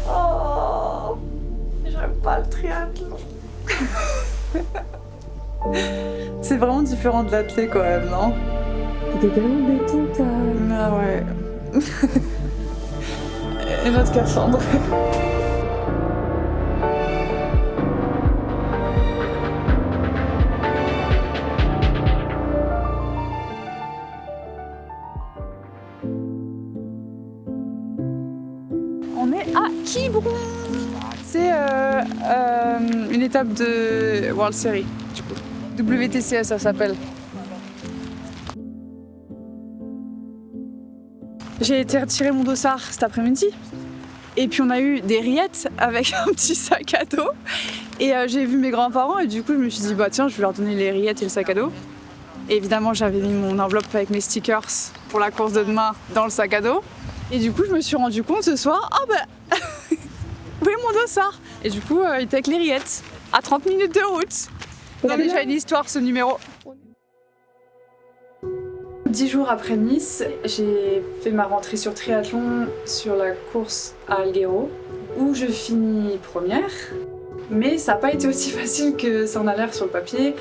Oh, j'aime pas le triathlon. C'est vraiment différent de l'athlé quand même, non? T'es tellement béton, toi. Ah ouais. Et notre Cassandre. On est à Quiberon. C'est une étape de World Series, du coup. WTCS, ça s'appelle. J'ai été retirer mon dossard cet après-midi. Et puis on a eu des rillettes avec un petit sac à dos. Et j'ai vu mes grands-parents et du coup je me suis dit bah tiens je vais leur donner les rillettes et le sac à dos. Et évidemment j'avais mis mon enveloppe avec mes stickers pour la course de demain dans le sac à dos. Et du coup je me suis rendu compte ce soir, ah bah où est mon dossard? Et du coup il était avec les rillettes, à 30 minutes de route. Il y a déjà une histoire ce numéro. 10 jours après Nice, j'ai fait ma rentrée sur triathlon sur la course à Alguero, où je finis première. Mais ça n'a pas été aussi facile que ça en a l'air sur le papier.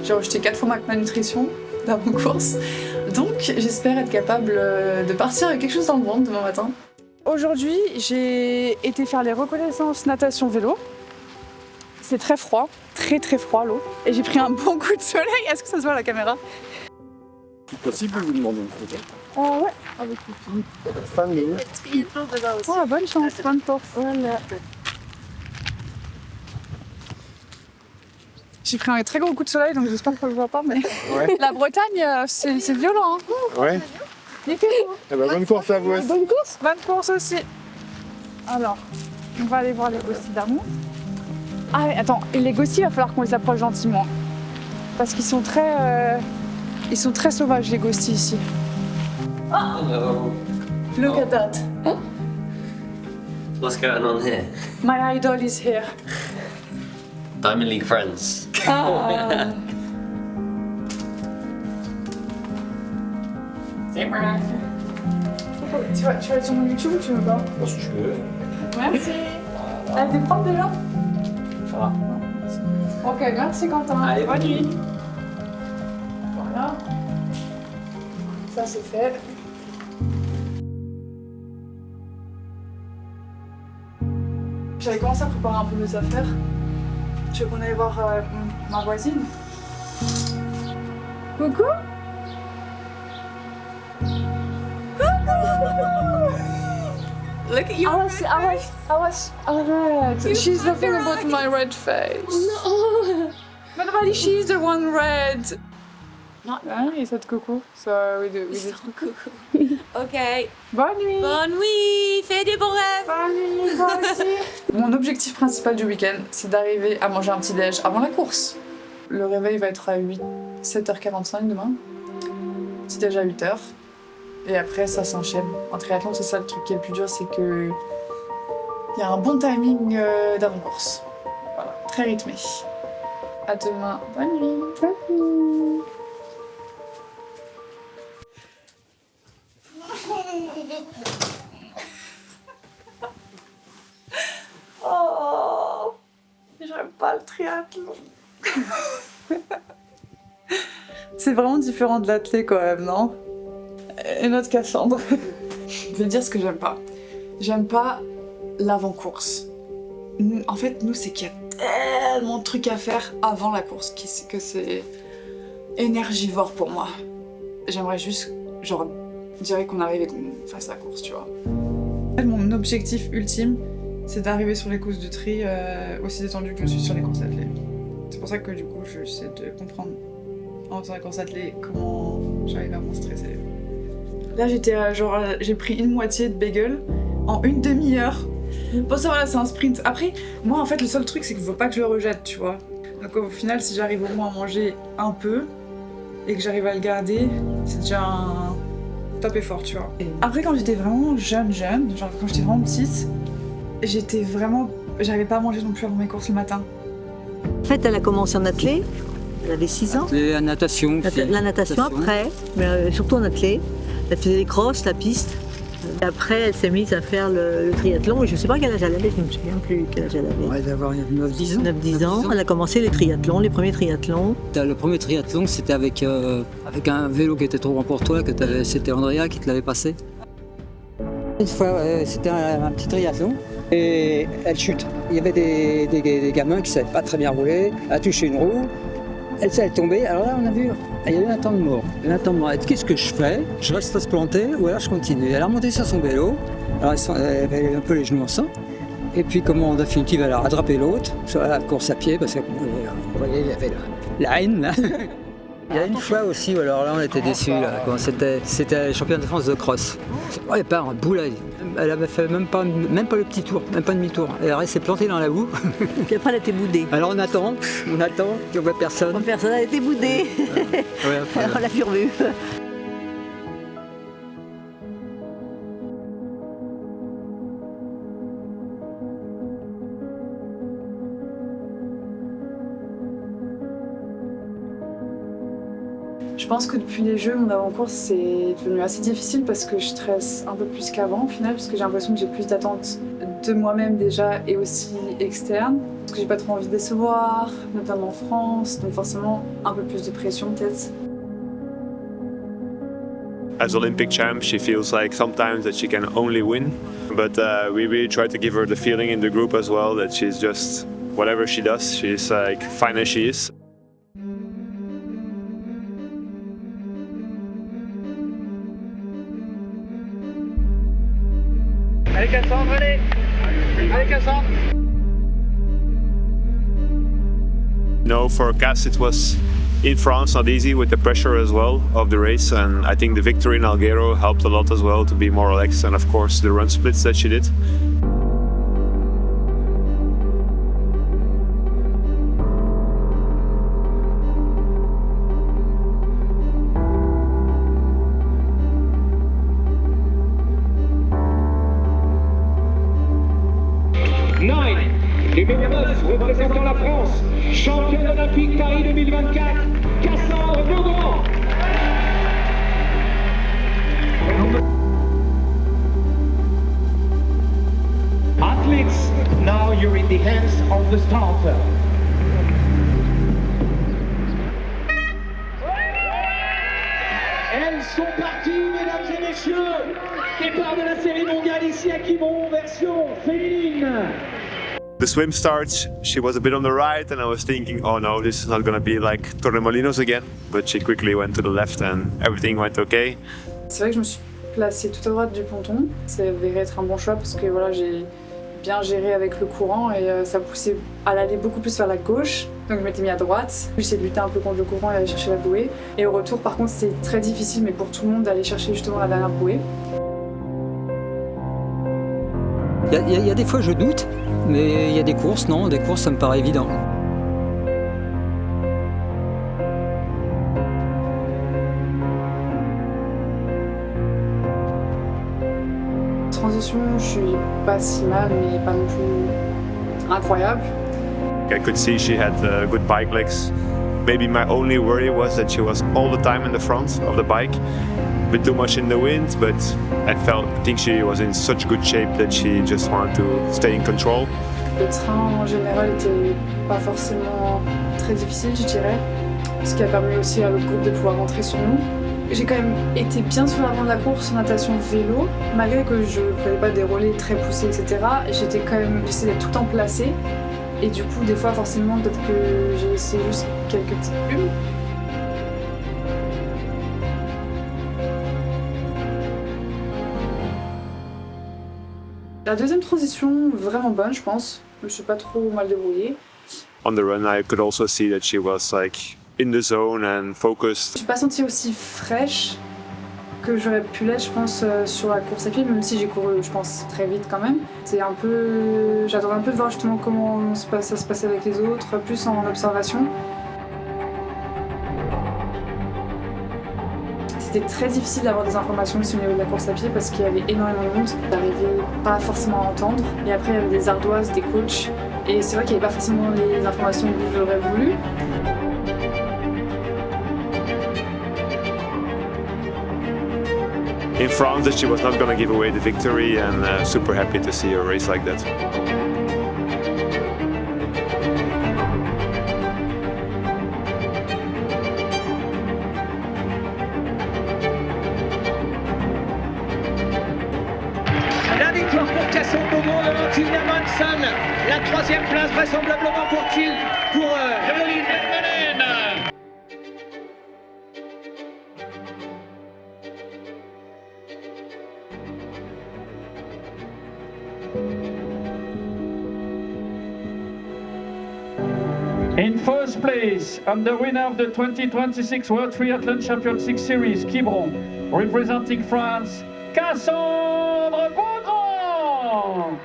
J'ai rejeté 4 fois ma nutrition dans mon course. Donc j'espère être capable de partir avec quelque chose dans le ventre demain matin. Aujourd'hui, j'ai été faire les reconnaissances natation-vélo. C'est très froid, très froid l'eau. Et j'ai pris un bon coup de soleil. Est-ce que ça se voit à la caméra? C'est possible de vous demander une photo? Ouais. Avec une fan de vous. Oh, bonne chance, bonne force. Voilà. J'ai pris un très gros coup de soleil, donc j'espère qu'on le voit pas, mais Ouais. la Bretagne, c'est violent. Hein. Ouais. Eh ben, bonne course à vous aussi. Bonne course. Bonne course aussi. Alors, on va aller voir les gossis d'amour. Ah ouais, attends, et les gossis, il va falloir qu'on les approche gentiment. Parce qu'ils sont très sauvages, les gossis ici. Hello. Look at that. What's going on here? My idol is here. Diamond League friends. Ah. Tu vas être sur mon YouTube ou tu veux pas? Si tu veux. Merci. Elle était propre déjà? Ça va. Ok, merci Quentin. Allez, bonne nuit. Voilà. Ça c'est fait. J'avais commencé à préparer un peu mes affaires. Tu veux qu'on aille voir ma voisine? Coucou? Look at you. She's laughing about my red face. No. But nobody, she's the one red. Ah, il said coucou. So we do coucou. Ok. Bonne nuit. Bonne nuit. Fais des bons rêves. Bonne nuit, toi aussi. Mon objectif principal du week-end, c'est d'arriver à manger un petit déj avant la course. Le réveil va être à 7h45 demain. Petit déj à 8h. Et après, ça s'enchaîne. En triathlon, c'est ça le truc qui est le plus dur, c'est que il y a un bon timing d'avant-course. Voilà, très rythmé. À demain. Bonne nuit. Bonne nuit. Oh, j'aime pas le triathlon. C'est vraiment différent de l'athlé quand même, non? Et notre Cassandre. Je vais dire ce que j'aime pas. J'aime pas l'avant-course. En fait, nous, c'est qu'il y a tellement de trucs à faire avant la course que c'est énergivore pour moi. J'aimerais juste, genre, dire qu'on arrive et qu'on fasse la course, tu vois. Mon objectif ultime, c'est d'arriver sur les courses de tri aussi détendu que je suis sur les courses athlées. C'est pour ça que du coup, j'essaie de comprendre en faisant la course athlée comment j'arrive à moins stresser. Là, j'ai pris une moitié de bagel en une demi-heure. Bon, ça voilà, c'est un sprint. Après, moi, en fait, le seul truc, c'est qu'il faut pas que je le rejette, tu vois. Donc au final, si j'arrive au moins à manger un peu et que j'arrive à le garder, c'est déjà un top effort, tu vois. Après, quand j'étais vraiment jeune, genre quand j'étais vraiment petite, j'arrivais pas à manger non plus avant mes courses le matin. En fait, elle a commencé en athlée, elle avait 6 ans. La natation aussi. La natation après, mais surtout en athlée. Elle faisait les crosses, la piste. Et après, elle s'est mise à faire le triathlon. Et je ne sais pas quel âge elle avait, je ne me souviens plus quel âge elle avait. On va avoir 9-10 ans. 9-10 ans. Elle a commencé les triathlons, les premiers triathlons. Le premier triathlon, c'était avec un vélo qui était trop grand pour toi, c'était Andrea qui te l'avait passé. Une fois, c'était un petit triathlon et elle chute. Il y avait des gamins qui ne savaient pas très bien rouler, elle a touché une roue, elle est tombée. Alors là, on a vu, il y a eu un temps de mort. Elle dit, qu'est-ce que je fais? Je reste à se planter ou alors je continue? Elle a remonté sur son vélo, alors elle avait un peu les genoux en sang. Et puis, comment en définitive, elle a rattrapé l'autre sur la course à pied parce que vous voyez, il y avait la haine là. Il y a une fois aussi, alors là on était déçus, c'était la championne de France de cross. Ouais, pas un boulet, elle avait fait même pas le petit tour, même pas demi-tour. Elle s'est plantée dans la boue. Puis après, elle a été boudée. Alors on attend, on voit personne. Personne n'a été boudée. Ouais, enfin, On l'a plus revue. Je pense que depuis les Jeux, mon avant-course, c'est devenu assez difficile parce que je stresse un peu plus qu'avant au final, parce que j'ai l'impression que j'ai plus d'attentes de moi-même déjà et aussi externes. Parce que j'ai pas trop envie de décevoir, notamment en France, donc forcément un peu plus de pression peut-être. As Olympic champ, she feels like sometimes that she can only win, but we really try to give her the feeling in the group as well that she's just, whatever she does, she's like fine as she is. Allez Cassandre, allez! Allez Cassandre! No, for Cass it was in France not easy with the pressure as well of the race, and I think the victory in Alghero helped a lot as well to be more relaxed, and of course the run splits that she did. Numéro 9, représentant la France, championne olympique Paris 2024, Cassandre Beaugrand. Athletes, now you're in the hands of the starter. Elles sont parties, mesdames et messieurs. Départ de la série mondiale ici à Quiberon, version féminine. The swim starts, she was a bit on the right and I was thinking, oh no, this is not gonna be like Torremolinos again, but she quickly went to the left and everything went okay. C'est vrai que je me suis placée tout à droite du ponton, ça devait être un bon choix parce que voilà, j'ai bien géré avec le courant et ça poussait à l'aller beaucoup plus vers la gauche, donc je m'étais mis à droite. J'essayais de lutter un peu contre le courant et aller chercher la bouée. Et au retour par contre c'est très difficile, mais pour tout le monde, d'aller chercher justement la dernière bouée. Il y a des fois je doute, mais il y a des courses, non, des courses ça me paraît évident. Transition, je suis pas si mal, mais pas non plus incroyable. I could see she had good bike legs. Maybe my only worry was that she was all the time in the front of the bike, a bit too much in the wind, but I think she was in such good shape that she just wanted to stay in control. Le train en général était pas forcément très difficile, je dirais, ce qui a permis aussi à l'autre groupe de pouvoir rentrer sur nous. J'ai quand même été bien sur l'avant de la course en natation vélo, malgré que je ne prenais pas des relais très poussés, etc. J'essayais d'être tout le temps placée. Et du coup, des fois, forcément, peut-être que j'ai laissé juste quelques petites plumes. La deuxième transition, vraiment bonne, je pense. Je me suis pas trop mal débrouillée. On the run, I could also see that she was like in the zone and focused. Je suis pas sentie aussi fraîche que j'aurais pu l'être, je pense, sur la course à pied, même si j'ai couru, je pense, très vite quand même. C'est un peu... J'attendais un peu de voir justement comment ça se passait avec les autres, plus en observation. C'était très difficile d'avoir des informations aussi au niveau de la course à pied parce qu'il y avait énormément de monde. J'arrivais pas forcément à entendre. Et après, il y avait des ardoises, des coachs. Et c'est vrai qu'il n'y avait pas forcément les informations que j'aurais voulu. in France that she was not going to give away the victory, and super happy to see her race like that. La victoire pour Casson Beaumont devant Tina Manson. La troisième place vraisemblablement pour Eveline Vermeulen. In first place, and the winner of the 2026 World Triathlon Championship Series, Quiberon, representing France, Cassandre Beaugrand.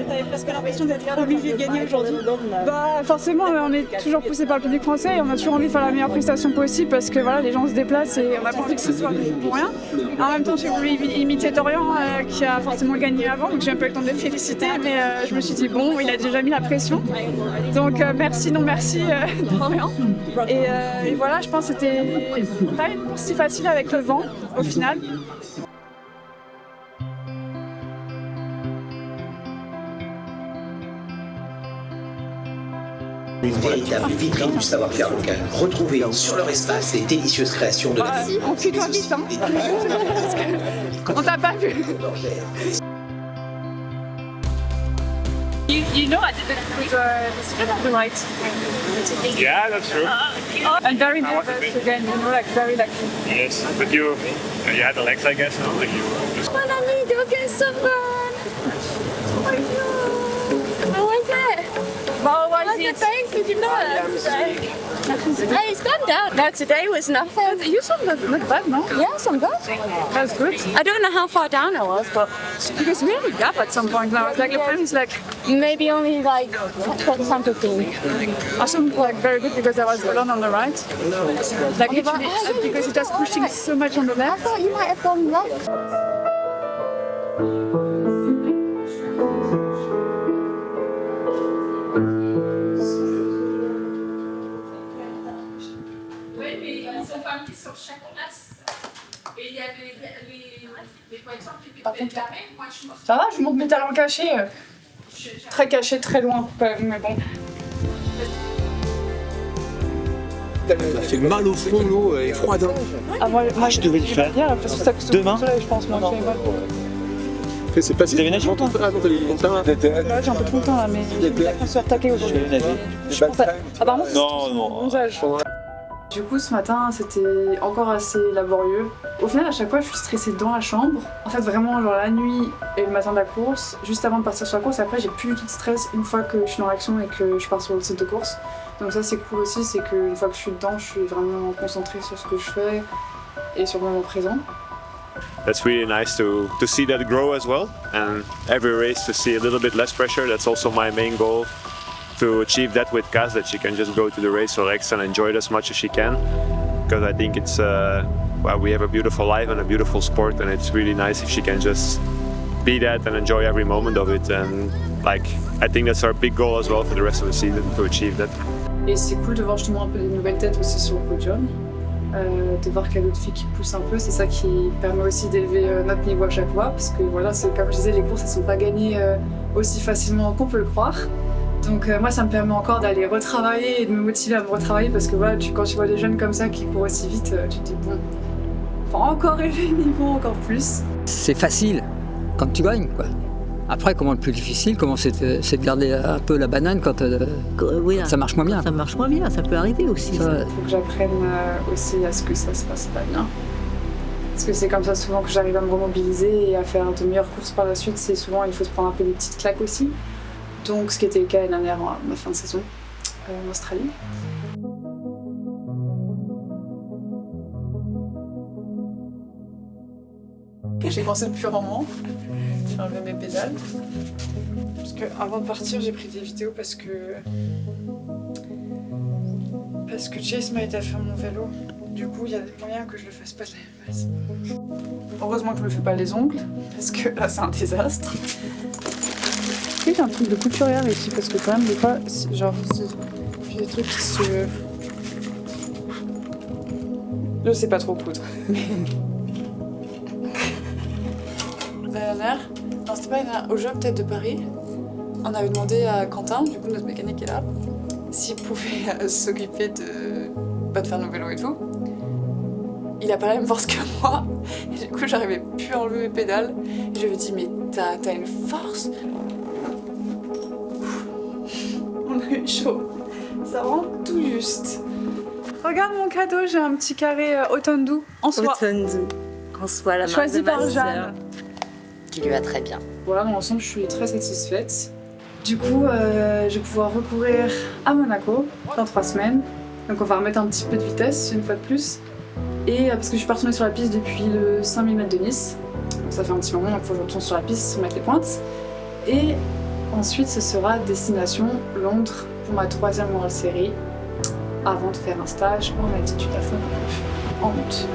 T'avais presque l'impression d'être obligé de gagner aujourd'hui. Bah forcément, on est toujours poussé par le public français et on a toujours envie de faire la meilleure prestation possible parce que voilà, les gens se déplacent et on n'a pas envie que ce soit pour rien. En même temps, j'ai voulu imiter Dorian qui a forcément gagné avant, donc j'ai un peu le temps de le féliciter, mais je me suis dit bon, il a déjà mis la pression. Donc merci, non merci Dorian. Et voilà, je pense que c'était pas une course si facile avec le vent au final. Une véritable vitrine du savoir-faire local. Retrouvez sur leur espace les délicieuses créations de la On tutoie vite, hein. On t'a pas vu. You know I did it with the spin on the right. Yeah, that's true. I'm very nervous again, you know, like very like. Yes, but you had the legs, I guess, no? Like you just... Mon ami, go get someone. Oh my god. How was it? Well, How's it? Thanks, did you know it? Hey, it's gone down. No, today was nothing. You saw not bad, no? Yeah, some good. That's good. I don't know how far down I was, but It was really gap at some point now. It's like the plan is like maybe only like 10, 15. also like very good because I was alone on the right. Like On the literally, right? Oh, yeah, because you it was were pushing right. so much on the I left. thought you might have gone left. Ça va, je monte mes talons cachés. Très cachés, très loin, mais bon. Ça fait mal au fond, l'eau est froide. Ah, moi je devais le faire. Hier, parce que ça coûte Demain. je pense, moi, j'avais mal. C'est pas si nagé longtemps. Ah non, t'as eu longtemps. Ouais, j'ai un peu tout le temps là, mais j'ai me suis attaquée aujourd'hui. Je pense à... Apparemment, c'est Non. mon âge. Du coup, ce matin, c'était encore assez laborieux. Au final, à chaque fois, je suis stressée dans la chambre. En fait, vraiment, genre la nuit et le matin de la course, juste avant de partir sur la course. Après, j'ai plus du tout de stress une fois que je suis dans l'action et que je pars sur le site de course. Donc ça, c'est cool aussi, c'est qu'une fois que je suis dedans, je suis vraiment concentrée sur ce que je fais et sur le moment présent. That's really nice to see that grow as well, and every race to see a little bit less pressure. That's also my main goal, to achieve that with Kaz, that she can just go to the race or X and enjoy it as much as she can, because I think it's well, we have a beautiful life and a beautiful sport, and it's really nice if she can just be that and enjoy every moment of it. And like, I think that's our big goal as well for the rest of the season, to achieve that. Et c'est cool de voir justement un peu des nouvelles têtes aussi sur le podium, de voir qu'il y a d'autres filles qui poussent un peu. C'est ça qui permet aussi d'élever notre niveau à chaque fois, parce que voilà, c'est comme je disais, les courses elles sont pas gagnées aussi facilement qu'on peut le croire. Donc moi ça me permet encore d'aller retravailler et de me motiver à me retravailler, parce que voilà, quand tu vois des jeunes comme ça qui courent aussi vite, tu te dis bon, faut encore élever le niveau encore plus. C'est facile quand tu gagnes, quoi. Après, comment le plus difficile, c'est de garder un peu la banane quand Oui, ça marche moins bien. Ça marche moins bien, ça peut arriver aussi. Ça, ça. Il faut que j'apprenne aussi à ce que ça se passe pas bien. Parce que c'est comme ça souvent que j'arrive à me remobiliser et à faire de meilleures courses par la suite. C'est souvent, il faut se prendre un peu des petites claques aussi. Donc ce qui était le cas l'année dernière, ma fin de saison en Australie. J'ai commencé depuis un moment. J'ai enlevé mes pédales. Parce que avant de partir, j'ai pris des vidéos parce que Chase m'a aidé à faire mon vélo. Du coup, il y a des moyens que je le fasse pas de la même façon. Heureusement que je me fais pas les ongles, parce que là, c'est un désastre. qu'il y a un truc de couturière ici? Parce que quand même, des fois, genre, j'ai des trucs qui se... Je sais pas trop coudre. Ryanair, non c'était pas Ryanair, au jeu peut-être de Paris, on avait demandé à Quentin, du coup notre mécanique est là, s'il pouvait s'occuper de faire nos vélos et tout. Il a pas la même force que moi, et du coup j'arrivais plus à enlever mes pédales. Et je lui ai dit mais t'as une force. On a eu chaud, ça rend tout juste. Regarde mon cadeau, j'ai un petit carré automne doux en soie. Automne doux, en soie, la marque Choisi de ma par sœur, Jeanne. qui lui va très bien. Voilà, dans l'ensemble, je suis très satisfaite. Du coup, je vais pouvoir recourir à Monaco dans 3 semaines. Donc on va remettre un petit peu de vitesse, une fois de plus. Et parce que je suis pas retournée sur la piste depuis le 5000 mètres de Nice. Donc ça fait un petit moment, il faut que je retourne sur la piste, se mettre les pointes. Et ensuite, ce sera destination Londres pour ma 3e World Series, avant de faire un stage en altitude à Fontenay en août.